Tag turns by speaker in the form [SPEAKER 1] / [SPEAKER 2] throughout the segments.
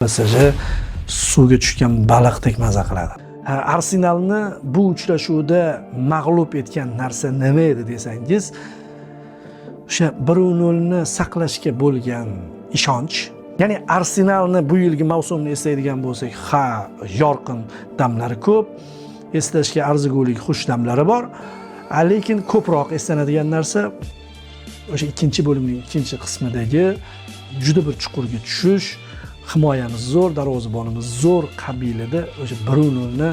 [SPEAKER 1] PSG suvga tushgan baliqdek maza qiladi. Arsenalni bu uchrashuvda mag'lub etgan narsa nima edi desangiz, o'sha 1-0 ni saqlashga bo'lgan ishonch. Ya'ni Arsenalni bu yilgi mavsumni eslaydigan bo'lsak, yorqin damlari ko'p, eslashga arzigulik xush damlari bor. Lekin ko'proq eslanadigan narsa o'sha ikkinchi bo'limning ikkinchi qismidagi juda bir chuqurga tushish, himoyamiz zo'r, darvozabonimiz zo'r qabilida o'sha 1-0 ni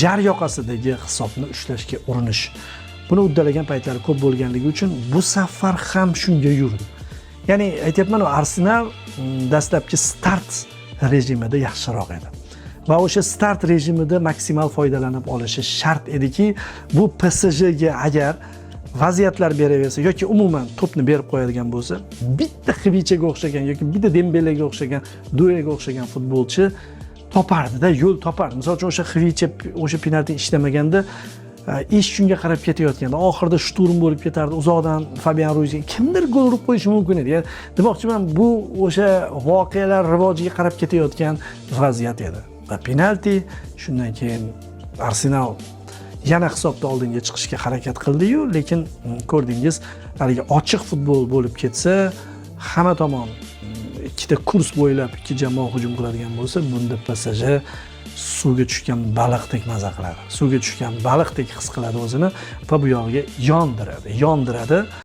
[SPEAKER 1] jar yoqasidagi hisobni ushlashga urinish. Buni uddalagan paytlari ko'p bo'lganligi uchun bu safar ham shunga yurdi. Ya'ni aytayapman, Arsenal dastlabki start rejimida yaxshiroq edi. Va o'sha start rejimida maksimal foydalanib olishi shart ediki, bu PSG ga agar vaziyatlar beraversa yoki umuman to'pni berib qo'yadigan bo'lsa, bitta Xivichaga o'xshagan yoki bitta Dembelega o'xshagan, Duega o'xshagan futbolchi topardi-da, yo'l topardi. Misol uchun o'sha Xivicha o'sha penalti ishlamaganda ish shunga qarab ketayotganda, oxirida shturm bo'lib ketardi. Uzoqdan Fabian Ruizga kimdir gol urib qo'yishi mumkin edi. Ya'ni demoqchiman, bu o'sha voqealar rivojiga qarab ketayotgan vaziyat edi. Va penalti, shundan keyin Arsenal yana hisobda oldinga chiqishga harakat qildi-yu, lekin ko'rdingiz, haligi ochiq futbol bo'lib ketsa, hamma tomon ikkita kurs bo'ylab ikki jamoa hujum qiladigan bo'lsa, bunda PSG suvga tushgan baliqdek maza qiladi. Suvga tushgan baliqdek his qiladi o'zini va bu yog'iga yondiradi.